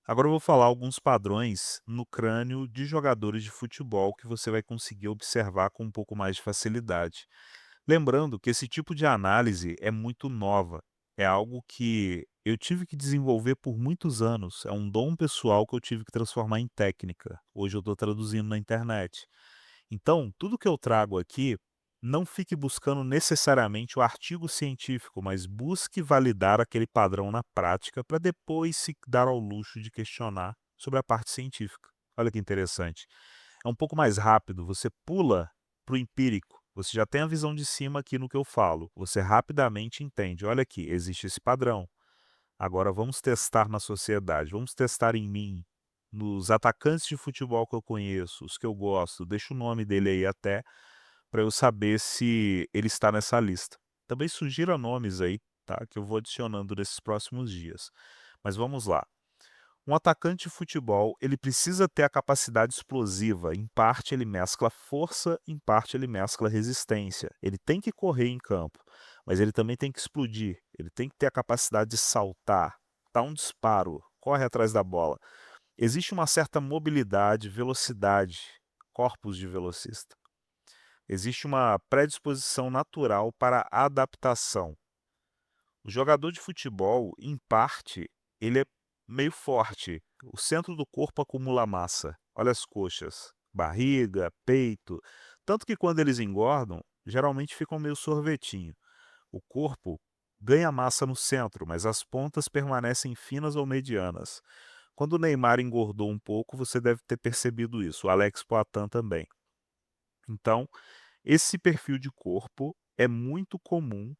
Agora eu vou falar alguns padrões no crânio de jogadores de futebol que você vai conseguir observar com um pouco mais de facilidade. Lembrando que esse tipo de análise é muito nova, é algo que eu tive que desenvolver por muitos anos, é um dom pessoal que eu tive que transformar em técnica. Hoje eu estou traduzindo na internet. Então, tudo que eu trago aqui, não fique buscando necessariamente o artigo científico, mas busque validar aquele padrão na prática para depois se dar ao luxo de questionar sobre a parte científica. Olha que interessante. É um pouco mais rápido, você pula para o empírico, você já tem a visão de cima aqui no que eu falo, você rapidamente entende, olha aqui, existe esse padrão. Agora vamos testar na sociedade, vamos testar em mim, nos atacantes de futebol que eu conheço, os que eu gosto, deixa o nome dele aí até, para eu saber se ele está nessa lista. Também sugira nomes aí, tá, que eu vou adicionando nesses próximos dias. Mas vamos lá. Um atacante de futebol, ele precisa ter a capacidade explosiva, em parte ele mescla força, em parte ele mescla resistência. Ele tem que correr em campo, mas ele também tem que explodir, ele tem que ter a capacidade de saltar, dar um disparo, corre atrás da bola. Existe uma certa mobilidade, velocidade, corpos de velocista. Existe uma predisposição natural para a adaptação. O jogador de futebol, em parte, ele é meio forte. O centro do corpo acumula massa. Olha as coxas, barriga, peito. Tanto que quando eles engordam, geralmente ficam meio sorvetinho. O corpo ganha massa no centro, mas as pontas permanecem finas ou medianas. Quando o Neymar engordou um pouco, você deve ter percebido isso. O Alex Poatan também. Então, esse perfil de corpo é muito comum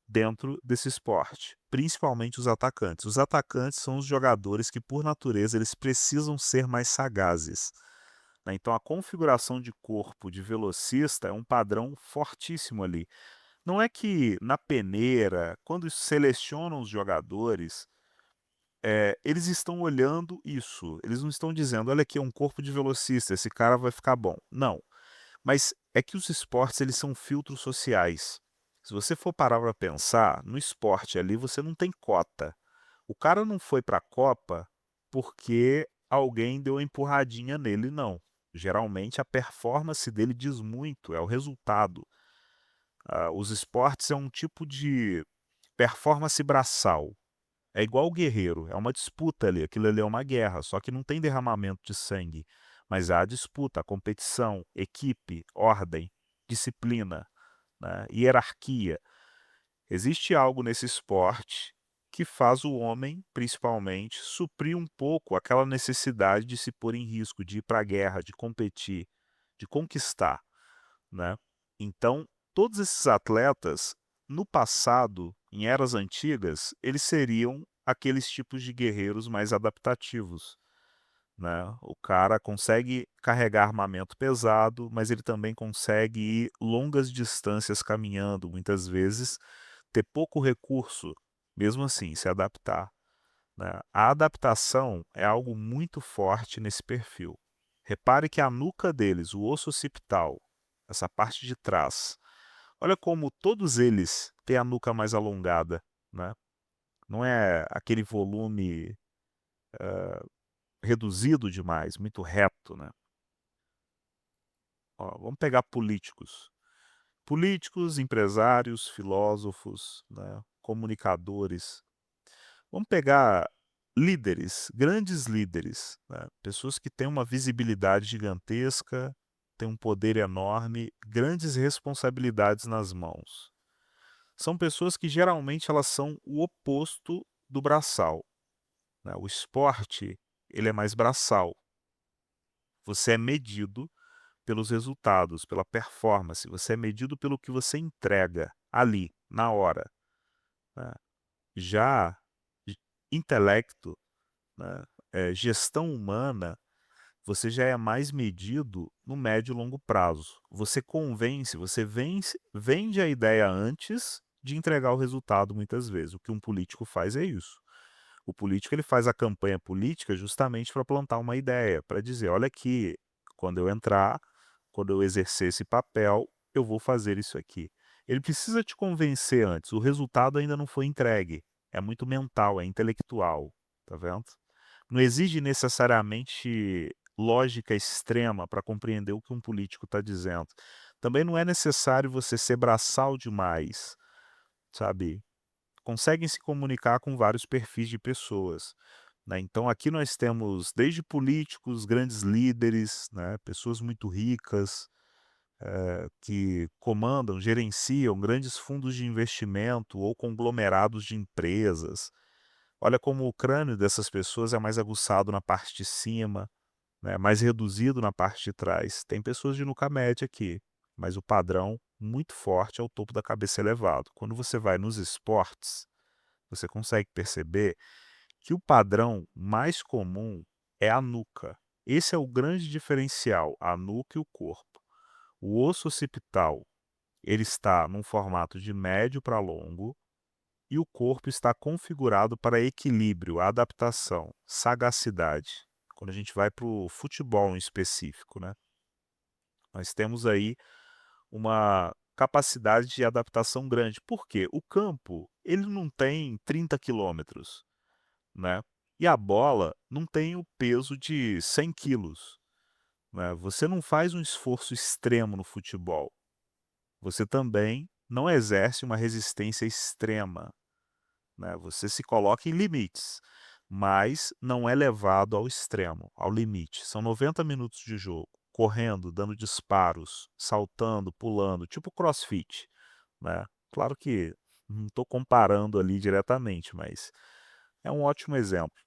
dentro desse esporte, principalmente os atacantes. Os atacantes são os jogadores que, por natureza, eles precisam ser mais sagazes, né. Então a configuração de corpo de velocista é um padrão fortíssimo ali. Não é que na peneira, quando selecionam os jogadores, eles estão olhando isso, eles não estão dizendo: "Olha aqui, é um corpo de velocista, esse cara vai ficar bom". Não, mas é que os esportes eles são filtros sociais. Se você for parar para pensar, no esporte ali você não tem cota. O cara não foi para a Copa porque alguém deu uma empurradinha nele, não. Geralmente a performance dele diz muito, é o resultado. Os esportes é um tipo de performance braçal. É igual o guerreiro, é uma disputa ali, aquilo ali é uma guerra, só que não tem derramamento de sangue, mas há disputa, competição, equipe, ordem, disciplina, né, hierarquia. Existe algo nesse esporte que faz o homem, principalmente, suprir um pouco aquela necessidade de se pôr em risco, de ir para a guerra, de competir, de conquistar, né. Então, todos esses atletas, no passado, em eras antigas, eles seriam aqueles tipos de guerreiros mais adaptativos, né. O cara consegue carregar armamento pesado, mas ele também consegue ir longas distâncias caminhando, muitas vezes ter pouco recurso, mesmo assim se adaptar, né. A adaptação é algo muito forte nesse perfil. Repare que a nuca deles, o osso occipital, essa parte de trás, olha como todos eles têm a nuca mais alongada, né. Não é aquele volume reduzido demais, muito reto, né. Ó, vamos pegar políticos. Políticos, empresários, filósofos, né, comunicadores. Vamos pegar líderes, grandes líderes, né, pessoas que têm uma visibilidade gigantesca, têm um poder enorme, grandes responsabilidades nas mãos. São pessoas que geralmente elas são o oposto do braçal, né. O esporte, ele é mais braçal. Você é medido pelos resultados, pela performance, você é medido pelo que você entrega ali, na hora, né. Já j intelecto, né, gestão humana, você já é mais medido no médio e longo prazo. Você convence, você vende a ideia antes de entregar o resultado muitas vezes. O que um político faz é isso. O político ele faz a campanha política justamente para plantar uma ideia, para dizer: "Olha aqui, quando eu entrar, quando eu exercer esse papel, eu vou fazer isso aqui". Ele precisa te convencer antes, o resultado ainda não foi entregue. É muito mental, é intelectual, tá vendo? Não exige necessariamente lógica extrema para compreender o que um político está dizendo. Também não é necessário você ser braçal demais, sabe. Conseguem se comunicar com vários perfis de pessoas, né. Então aqui nós temos desde políticos, grandes líderes, né, pessoas muito ricas, que comandam, gerenciam grandes fundos de investimento ou conglomerados de empresas. Olha como o crânio dessas pessoas é mais aguçado na parte de cima, né, mais reduzido na parte de trás. Tem pessoas de nuca média aqui, mas o padrão muito forte é o topo da cabeça elevado. Quando você vai nos esportes, você consegue perceber que o padrão mais comum é a nuca. Esse é o grande diferencial, a nuca e o corpo. O osso occipital, ele está num formato de médio para longo e o corpo está configurado para equilíbrio, adaptação, sagacidade. Quando a gente vai para o futebol em específico, né? Nós temos aí uma capacidade de adaptação grande. Por quê? O campo, ele não tem 30 quilômetros, né? E a bola não tem o peso de 100 quilos, né? Você não faz um esforço extremo no futebol. Você também não exerce uma resistência extrema, né, você se coloca em limites, mas não é levado ao extremo, ao limite. São 90 minutos de jogo, correndo, dando disparos, saltando, pulando, tipo crossfit, né. Claro que não estou comparando ali diretamente, mas é um ótimo exemplo.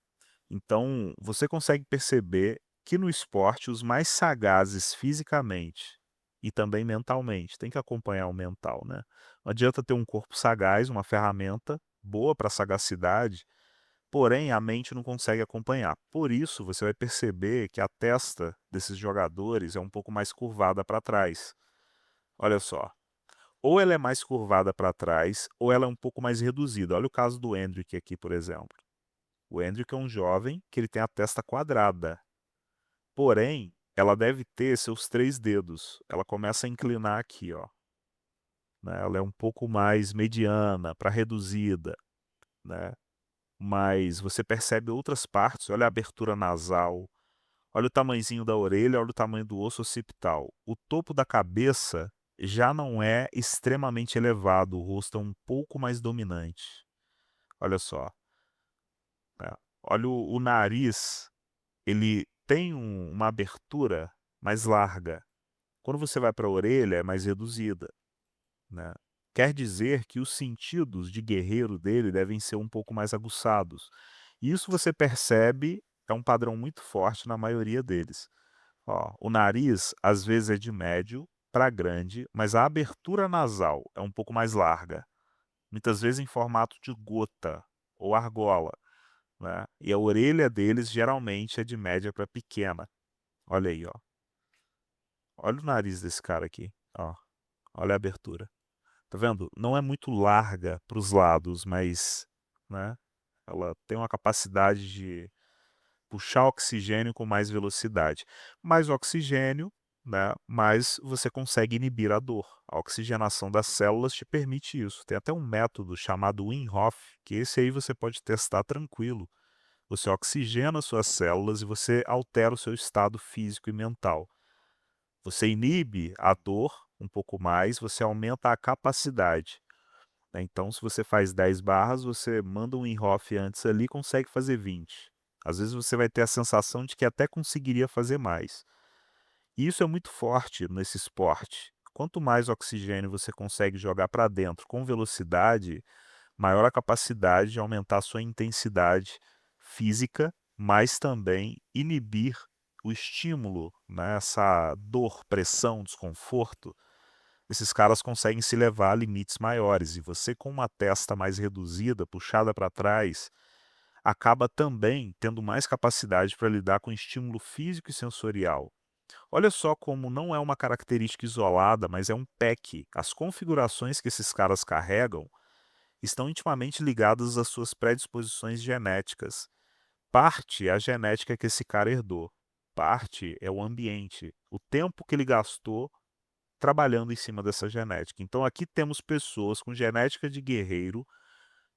Então, você consegue perceber que no esporte os mais sagazes fisicamente e também mentalmente, tem que acompanhar o mental, né. Não adianta ter um corpo sagaz, uma ferramenta boa para sagacidade, porém a mente não consegue acompanhar. Por isso, você vai perceber que a testa desses jogadores é um pouco mais curvada para trás. Olha só, ou ela é mais curvada para trás, ou ela é um pouco mais reduzida. Olha o caso do Endrick aqui, por exemplo. O Endrick é um jovem que ele tem a testa quadrada, porém, ela deve ter seus 3 dedos. Ela começa a inclinar aqui, ó, né, ela é um pouco mais mediana para reduzida, né, mas você percebe outras partes, olha a abertura nasal, olha o tamanhozinho da orelha, olha o tamanho do osso occipital. O topo da cabeça já não é extremamente elevado, o rosto é um pouco mais dominante. Olha só, né, olha o nariz. Ele tem uma abertura mais larga. Quando você vai para a orelha, é mais reduzida, né. Quer dizer que os sentidos de guerreiro dele devem ser um pouco mais aguçados. Isso você percebe, é um padrão muito forte na maioria deles. Ó, o nariz, às vezes, é de médio para grande, mas a abertura nasal é um pouco mais larga, muitas vezes em formato de gota ou argola, né. E a orelha deles geralmente é de média para pequena. Olha aí, ó. Olha o nariz desse cara aqui, ó. Olha a abertura. Tá vendo? Não é muito larga para os lados, mas, né, ela tem uma capacidade de puxar oxigênio com mais velocidade. Mais oxigênio, né, mais você consegue inibir a dor. A oxigenação das células te permite isso. Tem até um método chamado Wim Hof, que esse aí você pode testar tranquilo. Você oxigena suas células e você altera o seu estado físico e mental. Você inibe a dor um pouco mais, você aumenta a capacidade, né. Então se você faz 10 barras, você manda um in-off antes ali e consegue fazer 20. Às vezes você vai ter a sensação de que até conseguiria fazer mais. E isso é muito forte nesse esporte. Quanto mais oxigênio você consegue jogar para dentro com velocidade, maior a capacidade de aumentar a sua intensidade física, mas também inibir o estímulo, né, essa dor, pressão, desconforto. Esses caras conseguem se levar a limites maiores e você com uma testa mais reduzida, puxada para trás, acaba também tendo mais capacidade para lidar com estímulo físico e sensorial. Olha só como não é uma característica isolada, mas é um pack. As configurações que esses caras carregam estão intimamente ligadas às suas predisposições genéticas. Parte é a genética que esse cara herdou, parte é o ambiente, o tempo que ele gastou trabalhando em cima dessa genética. Então aqui temos pessoas com genética de guerreiro,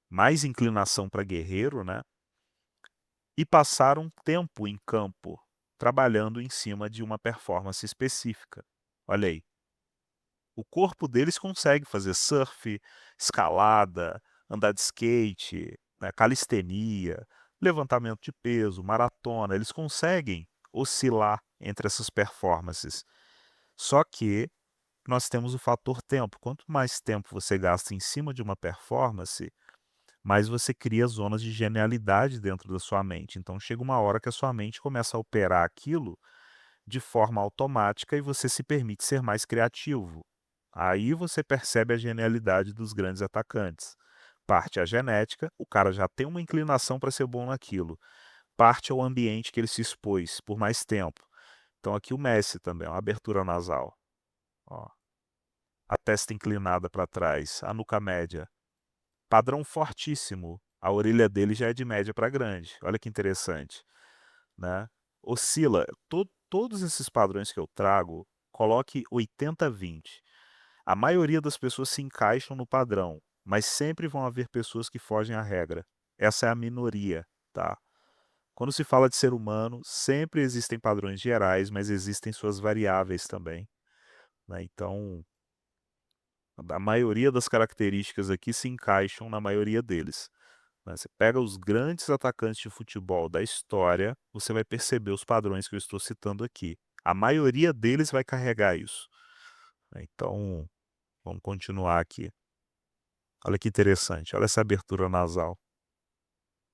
mais inclinação para guerreiro, né? e passaram tempo em campo, trabalhando em cima de uma performance específica. Olha aí, o corpo deles consegue fazer surf, escalada, andar de skate, né, calistenia, levantamento de peso, maratona, eles conseguem oscilar entre essas performances. Só que nós temos o fator tempo. Quanto mais tempo você gasta em cima de uma performance, mais você cria zonas de genialidade dentro da sua mente. Então chega uma hora que a sua mente começa a operar aquilo de forma automática e você se permite ser mais criativo. Aí você percebe a genialidade dos grandes atacantes. Parte a genética, o cara já tem uma inclinação para ser bom naquilo. Parte ao ambiente que ele se expôs por mais tempo. Então aqui o Messi também, uma abertura nasal. Ó, a testa inclinada para trás, a nuca média. Padrão fortíssimo. A orelha dele já é de média para grande. Olha que interessante, né. Oscila. Todos esses padrões que eu trago, coloque 80-20. A maioria das pessoas se encaixam no padrão, mas sempre vão haver pessoas que fogem à regra. Essa é a minoria, tá. Quando se fala de ser humano, sempre existem padrões gerais, mas existem suas variáveis também, né. Então, a maioria das características aqui se encaixam na maioria deles, né. Você pega os grandes atacantes de futebol da história, você vai perceber os padrões que eu estou citando aqui. A maioria deles vai carregar isso, né. Então, vamos continuar aqui. Olha que interessante, olha essa abertura nasal.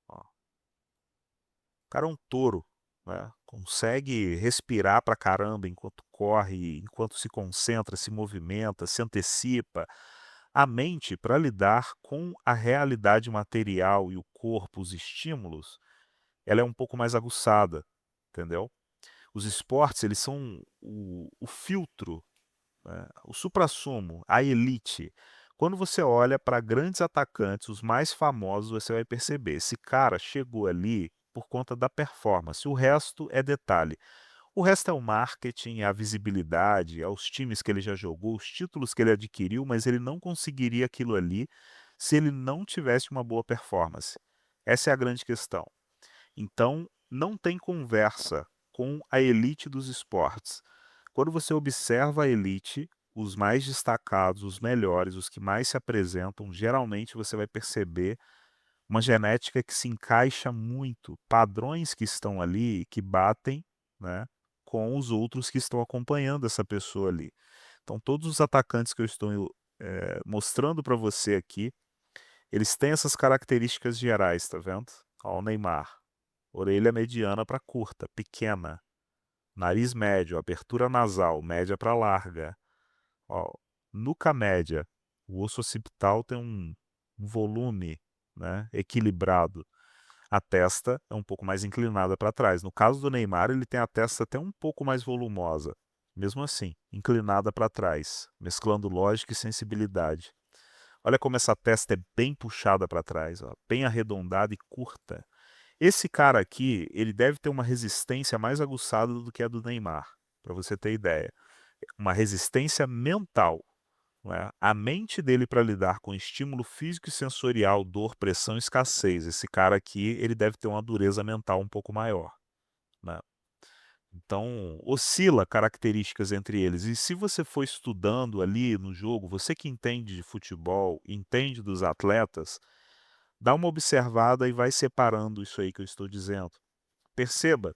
Ó, o cara é um touro, né, consegue respirar pra caramba enquanto corre, enquanto se concentra, se movimenta, se antecipa. A mente, para lidar com a realidade material e o corpo, os estímulos, ela é um pouco mais aguçada, entendeu? Os esportes, eles são o filtro, né, o suprassumo, a elite. Quando você olha para grandes atacantes, os mais famosos, você vai perceber, esse cara chegou ali por conta da performance, o resto é detalhe. O resto é o marketing, é a visibilidade, é os times que ele já jogou, os títulos que ele adquiriu, mas ele não conseguiria aquilo ali se ele não tivesse uma boa performance. Essa é a grande questão. Então, não tem conversa com a elite dos esportes. Quando você observa a elite, os mais destacados, os melhores, os que mais se apresentam, geralmente você vai perceber uma genética que se encaixa muito, padrões que estão ali que batem, né, com os outros que estão acompanhando essa pessoa ali. Então, todos os atacantes que eu estou mostrando para você aqui, eles têm essas características gerais, tá vendo? Ó, o Neymar. Orelha mediana para curta, pequena. Nariz médio, abertura nasal, média para larga. Ó, nuca média. O osso occipital tem um volume, né, equilibrado. A testa é um pouco mais inclinada para trás. No caso do Neymar, ele tem a testa até um pouco mais volumosa. Mesmo assim, inclinada para trás, mesclando lógica e sensibilidade. Olha como essa testa é bem puxada para trás, ó, bem arredondada e curta. Esse cara aqui, ele deve ter uma resistência mais aguçada do que a do Neymar, para você ter ideia. Uma resistência mental, não é? A mente dele para lidar com estímulo físico e sensorial, dor, pressão, escassez. Esse cara aqui, ele deve ter uma dureza mental um pouco maior, né? Então, oscila características entre eles. E se você for estudando ali no jogo, você que entende de futebol, entende dos atletas, dá uma observada e vai separando isso aí que eu estou dizendo. Perceba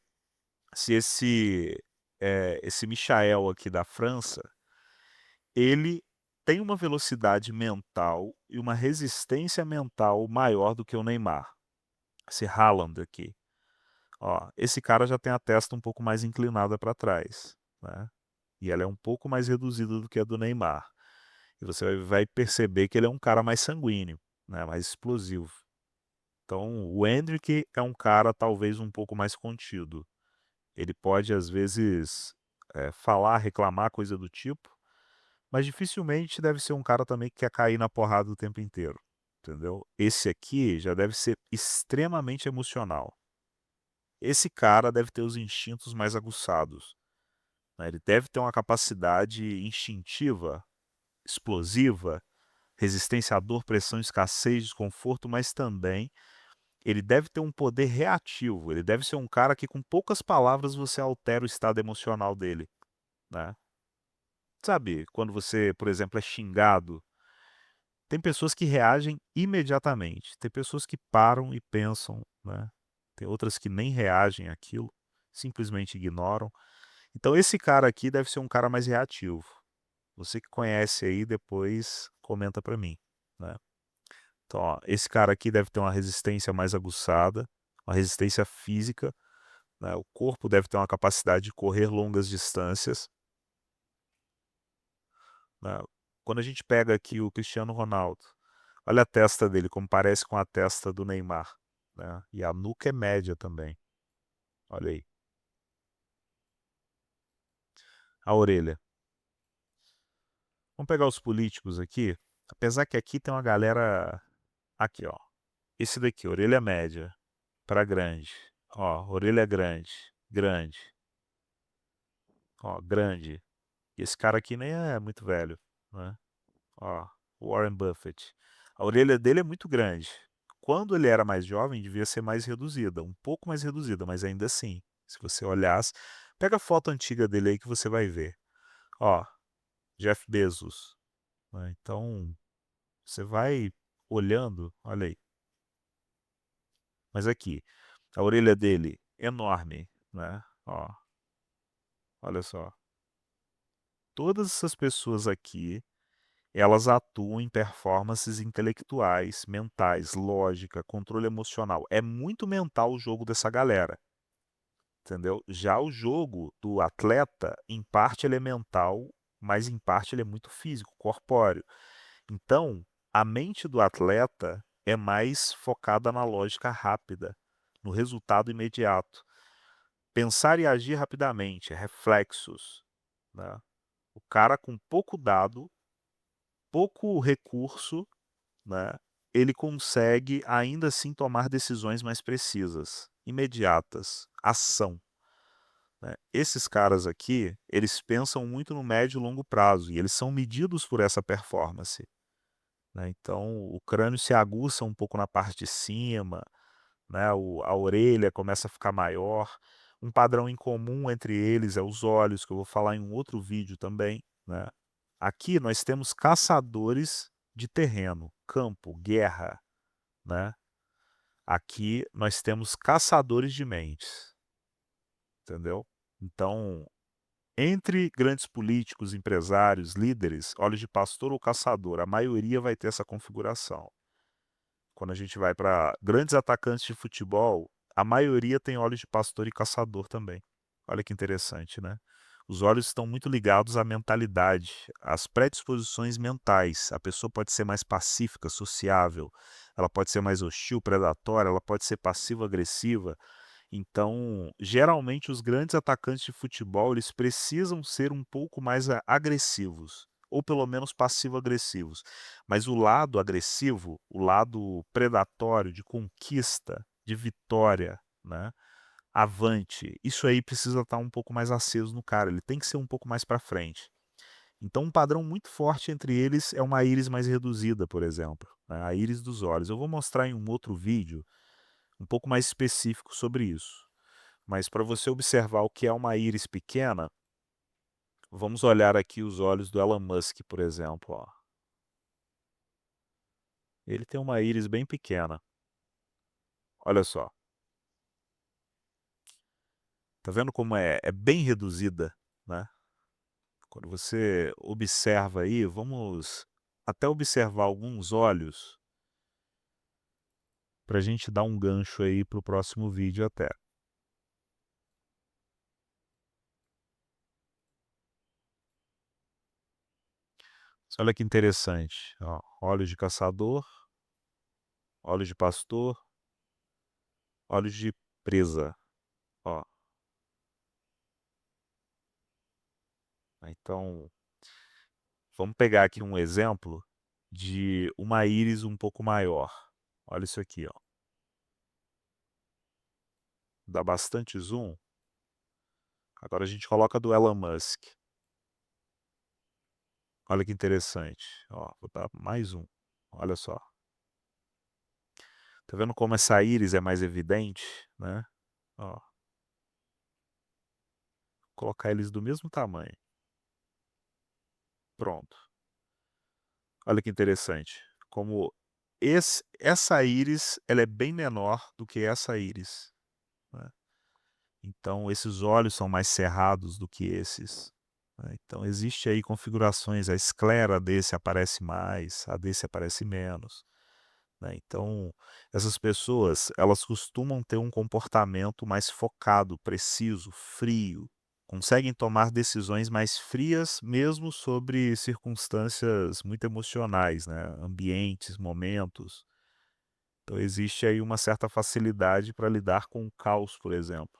se esse Michael aqui da França, ele tem uma velocidade mental e uma resistência mental maior do que o Neymar. Esse Haaland aqui, ó, esse cara já tem a testa um pouco mais inclinada para trás, né, e ela é um pouco mais reduzida do que a do Neymar. E você vai perceber que ele é um cara mais sanguíneo, né, mais explosivo. Então o Endrick é um cara talvez um pouco mais contido. Ele pode às vezes, falar, reclamar, coisa do tipo, mas dificilmente deve ser um cara também que quer cair na porrada o tempo inteiro, entendeu. Esse aqui já deve ser extremamente emocional. Esse cara deve ter os instintos mais aguçados, né, ele deve ter uma capacidade instintiva, explosiva, resistência à dor, pressão, escassez, desconforto, mas também ele deve ter um poder reativo, ele deve ser um cara que com poucas palavras você altera o estado emocional dele, né. Sabe, quando você, por exemplo, é xingado, tem pessoas que reagem imediatamente, tem pessoas que param e pensam, né, tem outras que nem reagem àquilo, simplesmente ignoram. Então esse cara aqui deve ser um cara mais reativo. Você que conhece aí, depois comenta pra mim, né. Então, ó, esse cara aqui deve ter uma resistência mais aguçada, uma resistência física, né, o corpo deve ter uma capacidade de correr longas distâncias, né. Quando a gente pega aqui o Cristiano Ronaldo, olha a testa dele como parece com a testa do Neymar, né, e a nuca é média também, olha aí. A orelha. Vamos pegar os políticos aqui, apesar que aqui tem uma galera aqui ó, esse daqui, orelha média pra grande, ó, orelha grande, grande, ó, grande. E esse cara aqui nem é muito velho, né. Ó, Warren Buffett. A orelha dele é muito grande. Quando ele era mais jovem, devia ser mais reduzida, um pouco mais reduzida, mas ainda assim, se você olhasse, pega a foto antiga dele aí que você vai ver. Ó, Jeff Bezos, né, então, você vai olhando, olha aí. Mas aqui, a orelha dele, enorme, né, ó, olha só. Todas essas pessoas aqui, elas atuam em performances intelectuais, mentais, lógica, controle emocional. É muito mental o jogo dessa galera, entendeu? Já o jogo do atleta, em parte ele é mental, mas em parte ele é muito físico, corpóreo. Então, a mente do atleta é mais focada na lógica rápida, no resultado imediato. Pensar e agir rapidamente, reflexos, né? O cara com pouco dado, pouco recurso, né, ele consegue ainda assim tomar decisões mais precisas, imediatas, ação, né. Esses caras aqui, eles pensam muito no médio e longo prazo e eles são medidos por essa performance, né. Então o crânio se aguça um pouco na parte de cima, né, a orelha começa a ficar maior. Um padrão em comum entre eles é os olhos, que eu vou falar em um outro vídeo também, né. Aqui nós temos caçadores de terreno, campo, guerra, né. Aqui nós temos caçadores de mentes, entendeu. Então, entre grandes políticos, empresários, líderes, olhos de pastor ou caçador, a maioria vai ter essa configuração. Quando a gente vai para grandes atacantes de futebol, a maioria tem olhos de pastor e caçador também. Olha que interessante, né. Os olhos estão muito ligados à mentalidade, às predisposições mentais. A pessoa pode ser mais pacífica, sociável, ela pode ser mais hostil, predatória, ela pode ser passivo-agressiva. Então, geralmente os grandes atacantes de futebol, eles precisam ser um pouco mais agressivos, ou pelo menos passivo-agressivos. Mas o lado agressivo, o lado predatório, de conquista, de vitória, né, avante, isso aí precisa estar um pouco mais aceso no cara, ele tem que ser um pouco mais para frente. Então um padrão muito forte entre eles é uma íris mais reduzida, por exemplo, né, a íris dos olhos. Eu vou mostrar em um outro vídeo, um pouco mais específico sobre isso. Mas para você observar o que é uma íris pequena, vamos olhar aqui os olhos do Elon Musk, por exemplo, ó. Ele tem uma íris bem pequena, olha só. Tá vendo como é bem reduzida, né. Quando você observa aí, vamos até observar alguns olhos, para a gente dar um gancho aí para o próximo vídeo até. Olha que interessante, ó, olhos de caçador, olhos de pastor, olhos de presa, ó. Então, vamos pegar aqui um exemplo de uma íris um pouco maior. Olha isso aqui, ó. Dá bastante zoom. Agora a gente coloca do Elon Musk. Olha que interessante. Ó, vou dar mais um. Olha só. Tá vendo como essa íris é mais evidente, né? Ó, colocar eles do mesmo tamanho. Pronto. Olha que interessante, como essa íris, ela é bem menor do que essa íris, né. Então esses olhos são mais cerrados do que esses, né. Então existe aí configurações, a esclera desse aparece mais, a desse aparece menos, né. Então, essas pessoas, elas costumam ter um comportamento mais focado, preciso, frio, conseguem tomar decisões mais frias, mesmo sobre circunstâncias muito emocionais, né, ambientes, momentos. Então existe aí uma certa facilidade para lidar com o caos, por exemplo.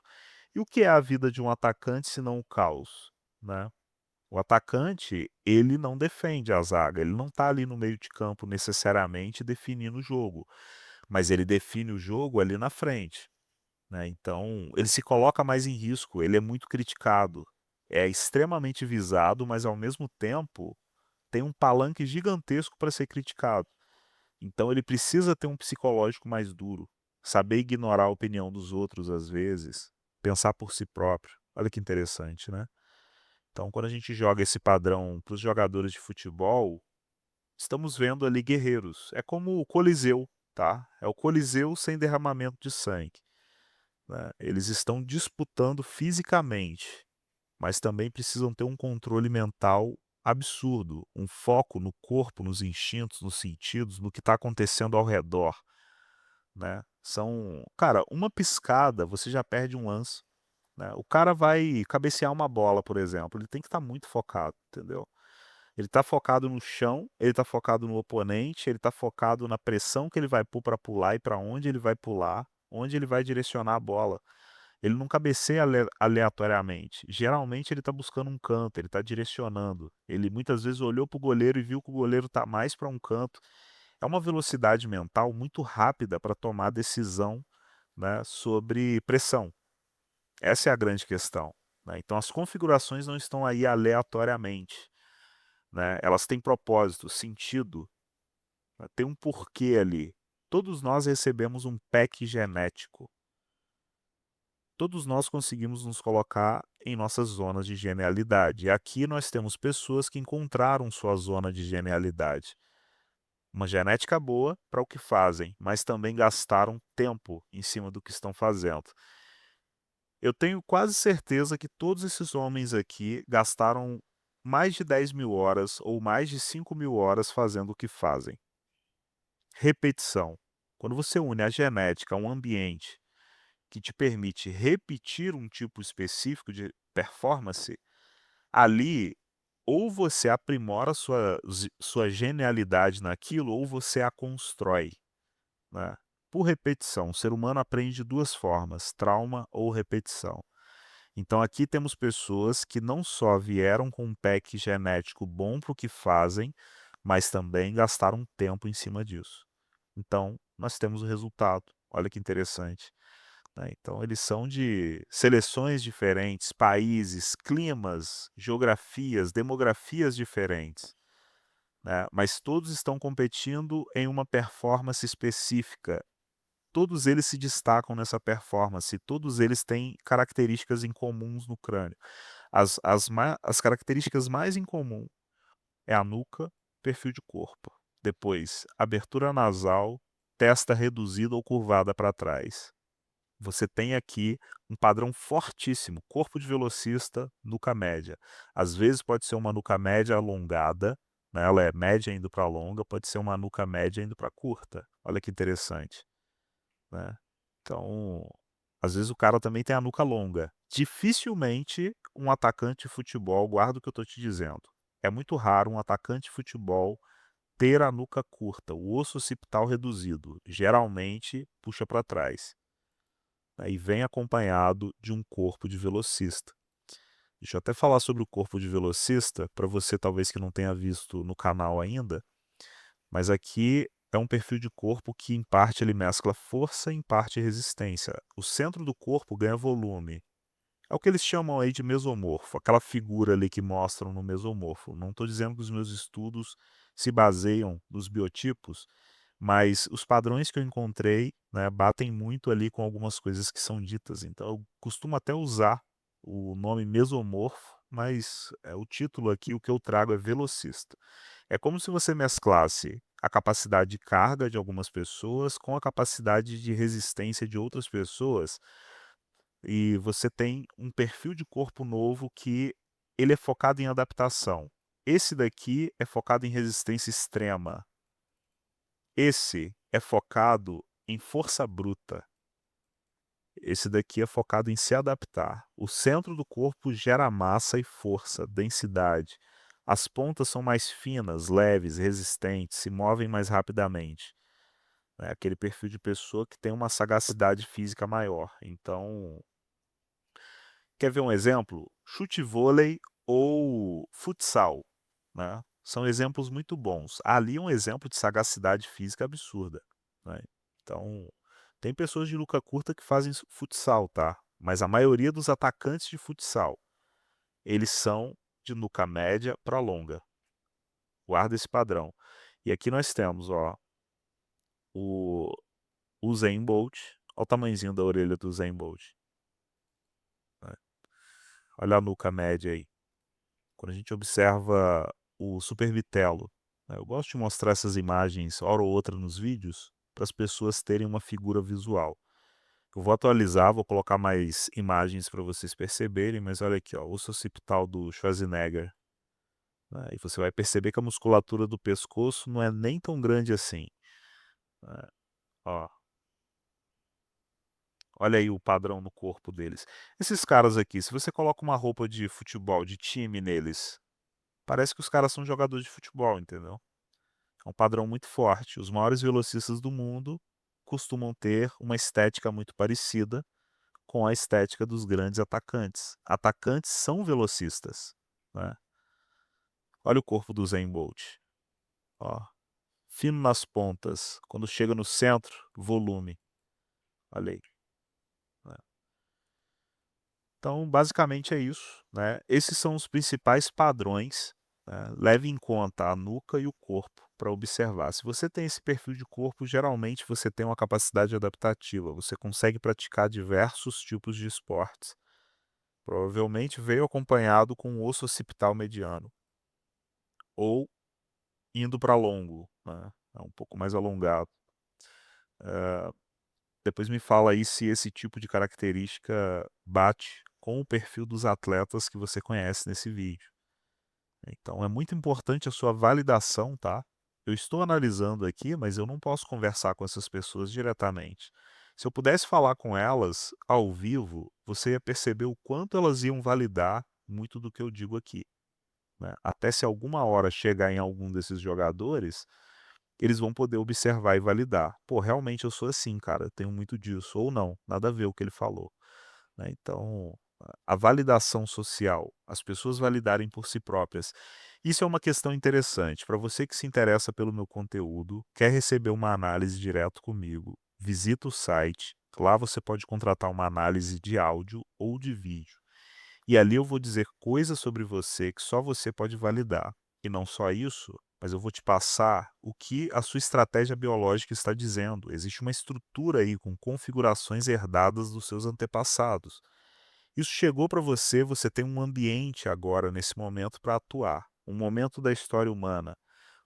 E o que é a vida de um atacante se não o caos, né? O atacante, ele não defende a zaga, ele não está ali no meio de campo necessariamente definindo o jogo, mas ele define o jogo ali na frente, né, então ele se coloca mais em risco, ele é muito criticado, é extremamente visado, mas ao mesmo tempo tem um palanque gigantesco para ser criticado. Então ele precisa ter um psicológico mais duro, saber ignorar a opinião dos outros às vezes, pensar por si próprio. Olha que interessante, né. Então, quando a gente joga esse padrão para os jogadores de futebol, estamos vendo ali guerreiros. É como o Coliseu, tá? É o Coliseu sem derramamento de sangue, né? Eles estão disputando fisicamente, mas também precisam ter um controle mental absurdo, um foco no corpo, nos instintos, nos sentidos, no que está acontecendo ao redor, né? Cara, uma piscada, você já perde um lance, né? O cara vai cabecear uma bola, por exemplo, ele tem que estar muito focado, entendeu? Ele tá focado no chão, ele tá focado no oponente, ele tá focado na pressão que ele vai pôr pra pular e pra onde ele vai pular, onde ele vai direcionar a bola. Ele não cabeceia aleatoriamente. Geralmente ele tá buscando um canto, ele tá direcionando. Ele muitas vezes olhou para o goleiro e viu que o goleiro tá mais para um canto. É uma velocidade mental muito rápida para tomar decisão, né, sobre pressão. Essa é a grande questão, né. Então as configurações não estão aí aleatoriamente, né, elas têm propósito, sentido, né, tem um porquê ali. Todos nós recebemos um pack genético. Todos nós conseguimos nos colocar em nossas zonas de genialidade. E aqui nós temos pessoas que encontraram sua zona de genialidade. Uma genética boa para o que fazem, mas também gastaram tempo em cima do que estão fazendo. Eu tenho quase certeza que todos esses homens aqui gastaram mais de 10.000 horas ou mais de 5.000 horas fazendo o que fazem. Repetição. Quando você une a genética a um ambiente que te permite repetir um tipo específico de performance, ali ou você aprimora sua genialidade naquilo ou você a constrói, né. Por repetição, o ser humano aprende de 2 formas, trauma ou repetição. Então aqui temos pessoas que não só vieram com um pack genético bom para o que fazem, mas também gastaram tempo em cima disso. Então, nós temos o resultado. Olha que interessante, né. Então eles são de seleções diferentes, países, climas, geografias, demografias diferentes, né, mas todos estão competindo em uma performance específica. Todos eles se destacam nessa performance, todos eles têm características em comuns no crânio. As características mais em comum é a nuca, perfil de corpo. Depois, abertura nasal, testa reduzida ou curvada para trás. Você tem aqui um padrão fortíssimo, corpo de velocista, nuca média. Às vezes pode ser uma nuca média alongada, né, ela é média indo para longa, pode ser uma nuca média indo para curta. Olha que interessante, né. Então, às vezes o cara também tem a nuca longa. Dificilmente um atacante de futebol, guarda o que eu estou te dizendo, é muito raro um atacante de futebol ter a nuca curta, o osso occipital reduzido, geralmente puxa para trás, né, e vem acompanhado de um corpo de velocista. Deixa eu até falar sobre o corpo de velocista, para você talvez que não tenha visto no canal ainda, mas aqui é um perfil de corpo que em parte ele mescla força, em parte resistência. O centro do corpo ganha volume. É o que eles chamam aí de mesomorfo, aquela figura ali que mostram no mesomorfo. Não estou dizendo que os meus estudos se baseiam nos biotipos, mas os padrões que eu encontrei, né, batem muito ali com algumas coisas que são ditas, então eu costumo até usar o nome mesomorfo, mas, o título aqui, o que eu trago é velocista. É como se você mesclasse a capacidade de carga de algumas pessoas com a capacidade de resistência de outras pessoas, e você tem um perfil de corpo novo que ele é focado em adaptação. Esse daqui é focado em resistência extrema. Esse é focado em força bruta. Esse daqui é focado em se adaptar. O centro do corpo gera massa e força, densidade. As pontas são mais finas, leves, resistentes, se movem mais rapidamente. É aquele perfil de pessoa que tem uma sagacidade física maior. Então, quer ver um exemplo? Chute-vôlei ou futsal, né, são exemplos muito bons. Ali é um exemplo de sagacidade física absurda, né. Então, tem pessoas de luca curta que fazem futsal, tá, mas a maioria dos atacantes de futsal, eles são de nuca média para longa. Guarda esse padrão. E aqui nós temos, ó, o Usain Bolt, olha o tamanhozinho da orelha do Usain Bolt, né. Olha a nuca média aí. Quando a gente observa o super vitelo, né, eu gosto de mostrar essas imagens hora ou outra nos vídeos, para as pessoas terem uma figura visual. Eu vou atualizar, vou colocar mais imagens para vocês perceberem, mas olha aqui, ó, o osso occipital do Schwarzenegger, né, e você vai perceber que a musculatura do pescoço não é nem tão grande assim, né. Ó, olha aí o padrão no corpo deles. Esses caras aqui, se você coloca uma roupa de futebol, de time neles, parece que os caras são jogadores de futebol, entendeu? É um padrão muito forte. Os maiores velocistas do mundo costumam ter uma estética muito parecida com a estética dos grandes atacantes. Atacantes são velocistas, né. Olha o corpo do Usain Bolt, ó, fino nas pontas, quando chega no centro, volume, olha aí, né. Então, basicamente é isso, né. Esses são os principais padrões, né, leve em conta a nuca e o corpo para observar. Se você tem esse perfil de corpo, geralmente você tem uma capacidade adaptativa, você consegue praticar diversos tipos de esportes. Provavelmente veio acompanhado com um osso occipital mediano, ou indo para longo, né, é um pouco mais alongado. Depois me fala aí se esse tipo de característica bate com o perfil dos atletas que você conhece nesse vídeo. Então é muito importante a sua validação, tá. Eu estou analisando aqui, mas eu não posso conversar com essas pessoas diretamente. Se eu pudesse falar com elas ao vivo, você ia perceber o quanto elas iam validar muito do que eu digo aqui, né. Até se alguma hora chegar em algum desses jogadores, eles vão poder observar e validar. "Pô, realmente eu sou assim, cara, eu tenho muito disso", ou "Não, nada a ver o que ele falou", né. Então, a validação social, as pessoas validarem por si próprias, isso é uma questão interessante. Para você que se interessa pelo meu conteúdo, quer receber uma análise direto comigo, visita o site, lá você pode contratar uma análise de áudio ou de vídeo. E ali eu vou dizer coisas sobre você que só você pode validar. E não só isso, mas eu vou te passar o que a sua estratégia biológica está dizendo. Existe uma estrutura aí com configurações herdadas dos seus antepassados. Isso chegou para você, você tem um ambiente agora, nesse momento, para atuar. Um momento da história humana.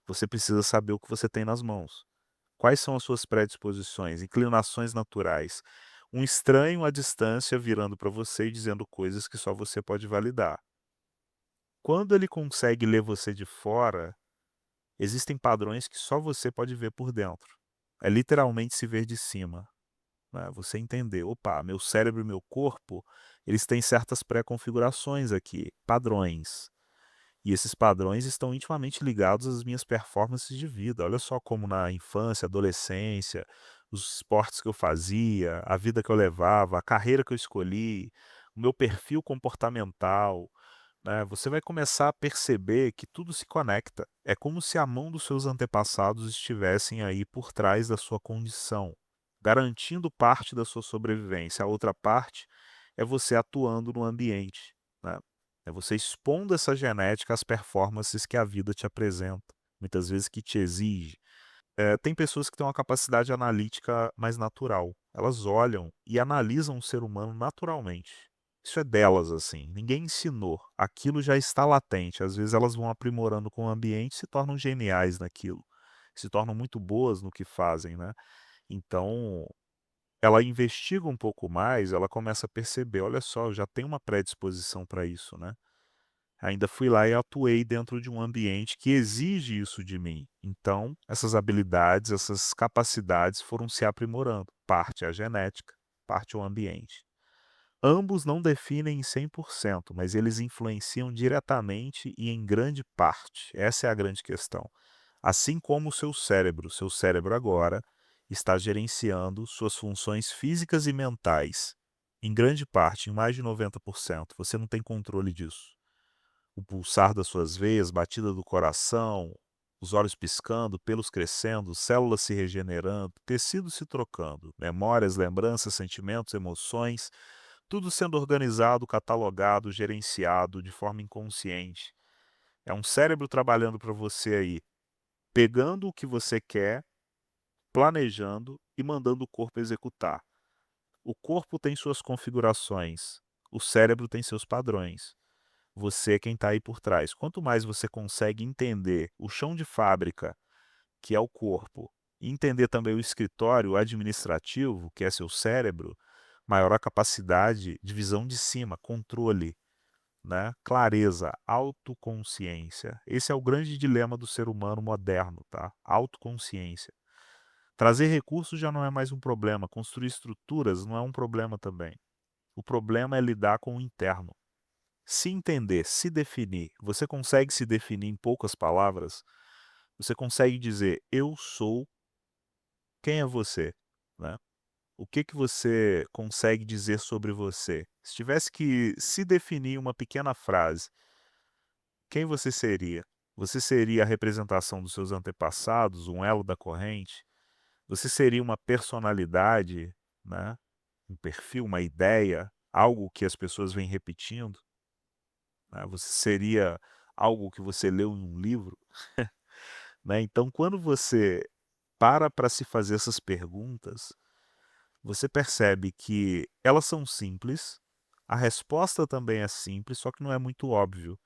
Você precisa saber o que você tem nas mãos. Quais são as suas predisposições, inclinações naturais? Um estranho à distância virando para você e dizendo coisas que só você pode validar. Quando ele consegue ler você de fora, existem padrões que só você pode ver por dentro. É literalmente se ver de cima, né, você entender: "Opa, meu cérebro e meu corpo, eles têm certas pré-configurações aqui, padrões. E esses padrões estão intimamente ligados às minhas performances de vida. Olha só como na infância, adolescência, os esportes que eu fazia, a vida que eu levava, a carreira que eu escolhi, o meu perfil comportamental, né? Você vai começar a perceber que tudo se conecta. É como se a mão dos seus antepassados estivessem aí por trás da sua condição, garantindo parte da sua sobrevivência. A outra parte é você atuando no ambiente, né? É você expondo essa genética às performances que a vida te apresenta, muitas vezes que te exige. Tem pessoas que têm uma capacidade analítica mais natural. Elas olham e analisam o ser humano naturalmente. Isso é delas, assim, ninguém ensinou, aquilo já está latente. Às vezes elas vão aprimorando com o ambiente e se tornam geniais naquilo, se tornam muito boas no que fazem, né. Então, ela investiga um pouco mais, ela começa a perceber: "Olha só, eu já tenho uma predisposição para isso, né". Ainda fui lá e atuei dentro de um ambiente que exige isso de mim. Então, essas habilidades, essas capacidades foram se aprimorando. Parte é a genética, parte é o ambiente. Ambos não definem em 100%, mas eles influenciam diretamente e em grande parte. Essa é a grande questão. Assim como o seu cérebro agora está gerenciando suas funções físicas e mentais. Em grande parte, em mais de 90%, você não tem controle disso. O pulsar das suas veias, batida do coração, os olhos piscando, pelos crescendo, células se regenerando, tecidos se trocando, memórias, lembranças, sentimentos, emoções, tudo sendo organizado, catalogado, gerenciado de forma inconsciente. É um cérebro trabalhando para você aí, pegando o que você quer, planejando e mandando o corpo executar. O corpo tem suas configurações, o cérebro tem seus padrões. Você é quem está aí por trás. Quanto mais você consegue entender o chão de fábrica, que é o corpo, e entender também o escritório administrativo, que é seu cérebro, maior a capacidade de visão de cima, controle, né, clareza, autoconsciência. Esse é o grande dilema do ser humano moderno, tá? Autoconsciência. Trazer recursos já não é mais um problema, construir estruturas não é um problema também. O problema é lidar com o interno. Se entender, se definir, você consegue se definir em poucas palavras? Você consegue dizer: "Eu sou", quem é você, né? O que você consegue dizer sobre você? Se tivesse que se definir em uma pequena frase, quem você seria? Você seria a representação dos seus antepassados, um elo da corrente? Você seria uma personalidade, né, um perfil, uma ideia, algo que as pessoas vêm repetindo, né? Você seria algo que você leu em um livro, né? Então, quando você para se fazer essas perguntas, você percebe que elas são simples, a resposta também é simples, só que não é muito óbvio.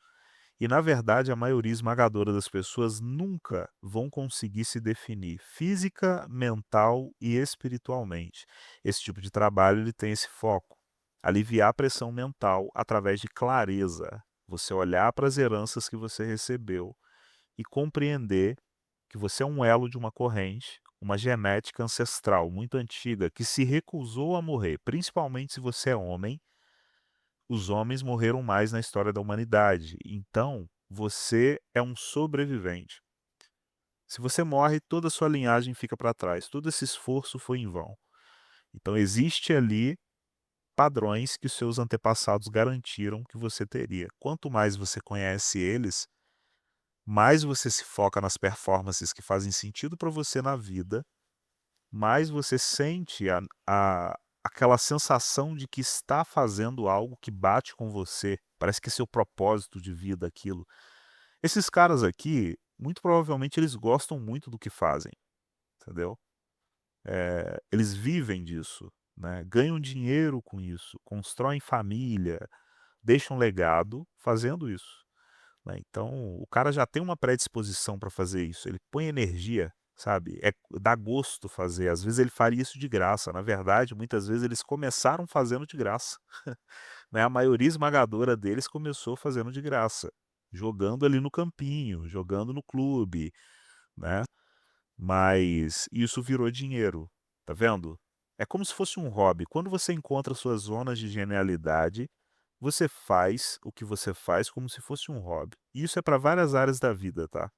E, na verdade, a maioria esmagadora das pessoas nunca vão conseguir se definir física, mental e espiritualmente. Esse tipo de trabalho ele tem esse foco, aliviar a pressão mental através de clareza. Você olhar para as heranças que você recebeu e compreender que você é um elo de uma corrente, uma genética ancestral muito antiga que se recusou a morrer, principalmente se você é homem. Os homens morreram mais na história da humanidade, então você é um sobrevivente. Se você morre, toda a sua linhagem fica para trás, todo esse esforço foi em vão. Então existe ali padrões que os seus antepassados garantiram que você teria. Quanto mais você conhece eles, mais você se foca nas performances que fazem sentido para você na vida, mais você sente aquela sensação de que está fazendo algo que bate com você, parece que é seu propósito de vida aquilo. Esses caras aqui, muito provavelmente eles gostam muito do que fazem, entendeu? Eles vivem disso, né, ganham dinheiro com isso, constroem família, deixam legado fazendo isso. Né, então o cara já tem uma predisposição para fazer isso, ele põe energia, sabe, dá gosto fazer, às vezes ele faria isso de graça, na verdade, muitas vezes eles começaram fazendo de graça, né, a maioria esmagadora deles começou fazendo de graça, jogando ali no campinho, jogando no clube, né, mas isso virou dinheiro, tá vendo? É como se fosse um hobby, quando você encontra suas zonas de genialidade, você faz o que você faz como se fosse um hobby. E isso é para várias áreas da vida, tá?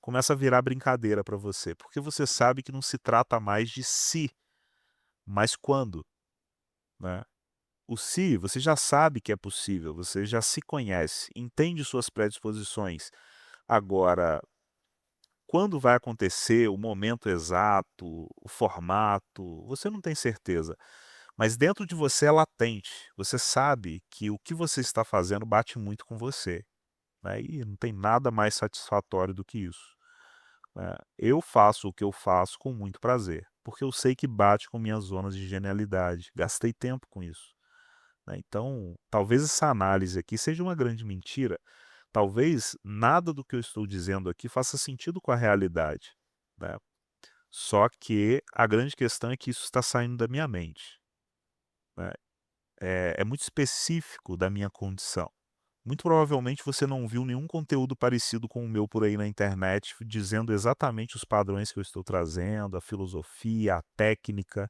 Começa a virar brincadeira para você, porque você sabe que não se trata mais de si, mas quando, né? O si, você já sabe que é possível, você já se conhece, entende suas predisposições. Agora, quando vai acontecer, o momento exato, o formato, você não tem certeza. Mas dentro de você é latente. Você sabe que o que você está fazendo bate muito com você, né, e não tem nada mais satisfatório do que isso. Eu faço o que eu faço com muito prazer, porque eu sei que bate com minhas zonas de genialidade, gastei tempo com isso, né. Então, talvez essa análise aqui seja uma grande mentira, talvez nada do que eu estou dizendo aqui faça sentido com a realidade, né. Só que a grande questão é que isso está saindo da minha mente, né. É muito específico da minha condição. Muito provavelmente você não viu nenhum conteúdo parecido com o meu por aí na internet, dizendo exatamente os padrões que eu estou trazendo, a filosofia, a técnica,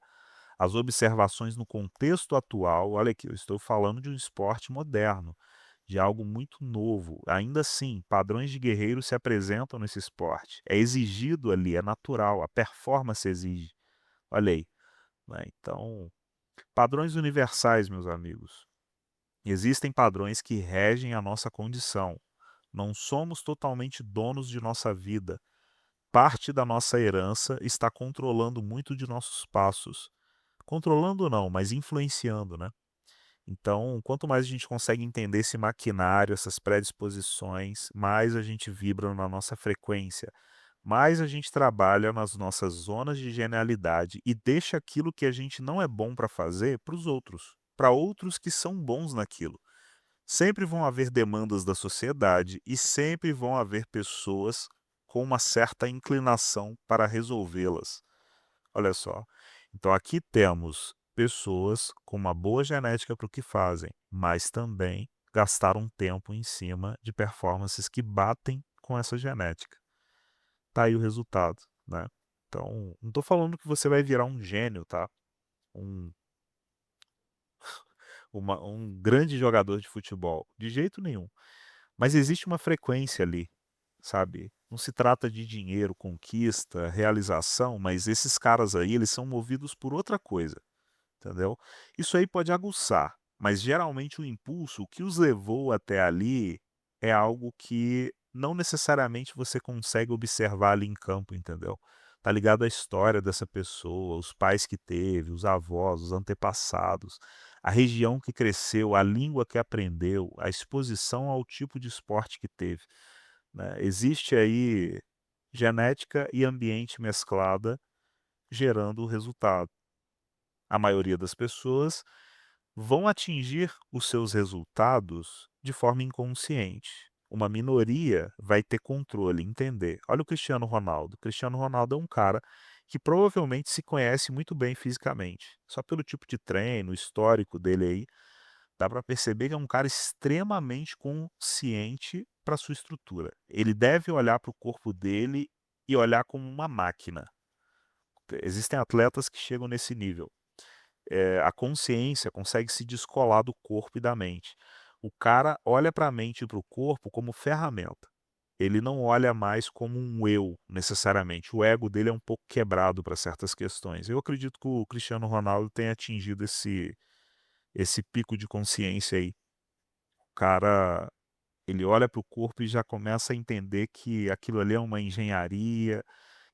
as observações no contexto atual. Olha aqui, eu estou falando de um esporte moderno, de algo muito novo. Ainda assim, padrões de guerreiro se apresentam nesse esporte. É exigido ali, é natural, a performance exige. Olha aí, né? Então, padrões universais, meus amigos. Existem padrões que regem a nossa condição. Não somos totalmente donos de nossa vida. Parte da nossa herança está controlando muito de nossos passos. Controlando não, mas influenciando, né? Então, quanto mais a gente consegue entender esse maquinário, essas predisposições, mais a gente vibra na nossa frequência, mais a gente trabalha nas nossas zonas de genialidade e deixa aquilo que a gente não é bom para fazer para outros que são bons naquilo. Sempre vão haver demandas da sociedade e sempre vão haver pessoas com uma certa inclinação para resolvê-las. Olha só. Então aqui temos pessoas com uma boa genética para o que fazem, mas também gastaram tempo em cima de performances que batem com essa genética. Tá aí o resultado, né. Então, não estou falando que você vai virar um gênio, tá, um um grande jogador de futebol, de jeito nenhum. Mas existe uma frequência ali, sabe. Não se trata de dinheiro, conquista, realização, mas esses caras aí, eles são movidos por outra coisa, entendeu. Isso aí pode aguçar, mas geralmente o impulso, o que os levou até ali, é algo que não necessariamente você consegue observar ali em campo, entendeu. Tá ligado à história dessa pessoa, os pais que teve, os avós, os antepassados, a região que cresceu, a língua que aprendeu, a exposição ao tipo de esporte que teve, né. Existe aí genética e ambiente mesclada gerando o resultado. A maioria das pessoas vão atingir os seus resultados de forma inconsciente. Uma minoria vai ter controle, entender. Olha o Cristiano Ronaldo. O Cristiano Ronaldo é um cara que provavelmente se conhece muito bem fisicamente. Só pelo tipo de treino, histórico dele aí, dá para perceber que é um cara extremamente consciente para sua estrutura. Ele deve olhar para o corpo dele e olhar como uma máquina. Existem atletas que chegam nesse nível. A consciência consegue se descolar do corpo e da mente. O cara olha para a mente e para o corpo como ferramenta. Ele não olha mais como um eu, necessariamente. O ego dele é um pouco quebrado para certas questões. Eu acredito que o Cristiano Ronaldo tenha atingido esse pico de consciência aí. O cara, ele olha para o corpo e já começa a entender que aquilo ali é uma engenharia,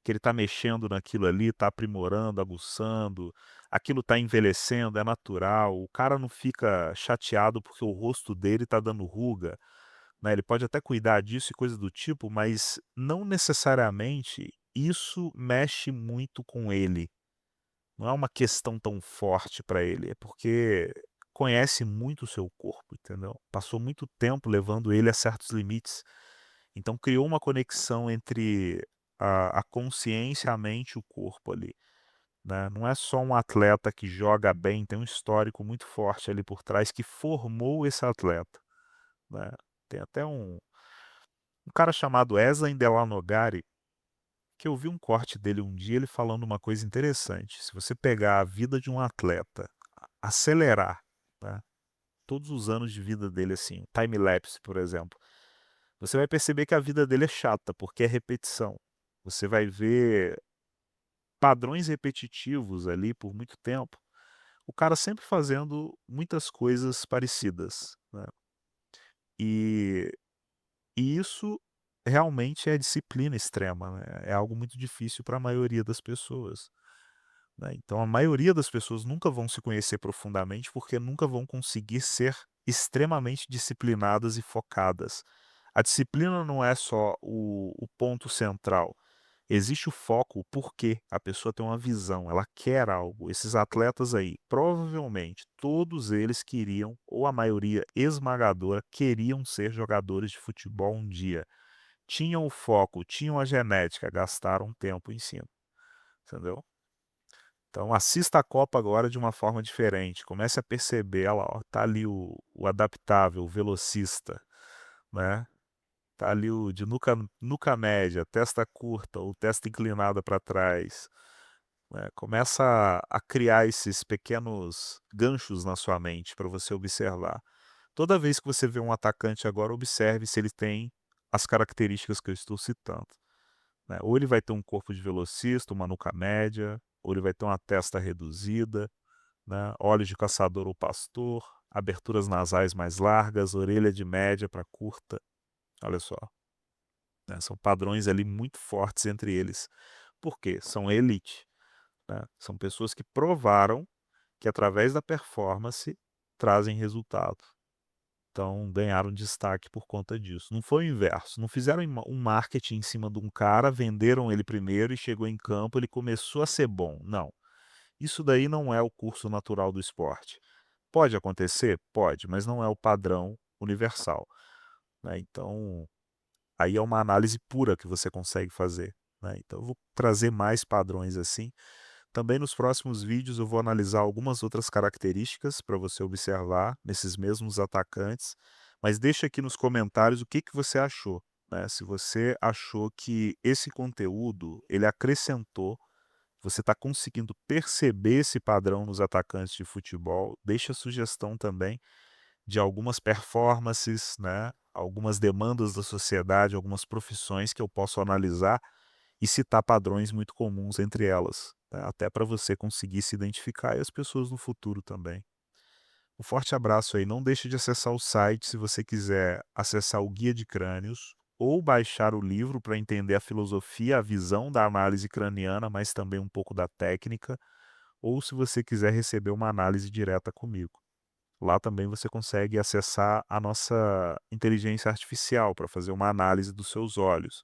que ele está mexendo naquilo ali, está aprimorando, aguçando, aquilo está envelhecendo, é natural, o cara não fica chateado porque o rosto dele está dando ruga, né, ele pode até cuidar disso e coisa do tipo, mas não necessariamente isso mexe muito com ele, não é uma questão tão forte para ele, é porque conhece muito o seu corpo, entendeu? Passou muito tempo levando ele a certos limites, então criou uma conexão entre a consciência, a mente e o corpo ali, né. Não é só um atleta que joga bem, tem um histórico muito forte ali por trás que formou esse atleta, né. Tem até um cara chamado Eslen Delanogari, que eu vi um corte dele um dia, ele falando uma coisa interessante, se você pegar a vida de um atleta, acelerar, né, todos os anos de vida dele, assim, um time lapse, por exemplo, você vai perceber que a vida dele é chata, porque é repetição. Você vai ver padrões repetitivos ali por muito tempo, o cara sempre fazendo muitas coisas parecidas, né. E e isso realmente é disciplina extrema, né, é algo muito difícil para a maioria das pessoas, né. Então a maioria das pessoas nunca vão se conhecer profundamente, porque nunca vão conseguir ser extremamente disciplinadas e focadas. A disciplina não é só o ponto central, Existe o foco, o porquê. A pessoa tem uma visão, ela quer algo. Esses atletas aí, provavelmente, todos eles queriam, ou a maioria esmagadora, queriam ser jogadores de futebol um dia. Tinham o foco, tinham a genética, gastaram tempo em cima, entendeu? Então assista a Copa agora de uma forma diferente, comece a perceber, olha lá, ó, tá ali o adaptável, o velocista, né, tá ali o de nuca média, testa curta ou testa inclinada para trás, né, começa a criar esses pequenos ganchos na sua mente para você observar. Toda vez que você vê um atacante agora, observe se ele tem as características que eu estou citando, né, ou ele vai ter um corpo de velocista, uma nuca média, ou ele vai ter uma testa reduzida, né, olhos de caçador ou pastor, aberturas nasais mais largas, orelha de média para curta, olha só, né, são padrões ali muito fortes entre eles. Por quê? São elite, né, são pessoas que provaram que através da performance trazem resultado. Então ganharam destaque por conta disso. Não foi o inverso, não fizeram um marketing em cima de um cara, venderam ele primeiro e chegou em campo, ele começou a ser bom, não. Isso daí não é o curso natural do esporte. Pode acontecer? Pode, mas não é o padrão universal, né, então, aí é uma análise pura que você consegue fazer, né, então eu vou trazer mais padrões assim. Também nos próximos vídeos eu vou analisar algumas outras características para você observar nesses mesmos atacantes, mas deixa aqui nos comentários o que que você achou, né, se você achou que esse conteúdo, ele acrescentou, você está conseguindo perceber esse padrão nos atacantes de futebol, deixa sugestão também de algumas performances, né, algumas demandas da sociedade, algumas profissões que eu posso analisar e citar padrões muito comuns entre elas, né, até para você conseguir se identificar e as pessoas no futuro também. Um forte abraço aí, não deixe de acessar o site se você quiser acessar o Guia de Crânios ou baixar o livro para entender a filosofia, a visão da análise craniana, mas também um pouco da técnica, ou se você quiser receber uma análise direta comigo. Lá também você consegue acessar a nossa inteligência artificial para fazer uma análise dos seus olhos.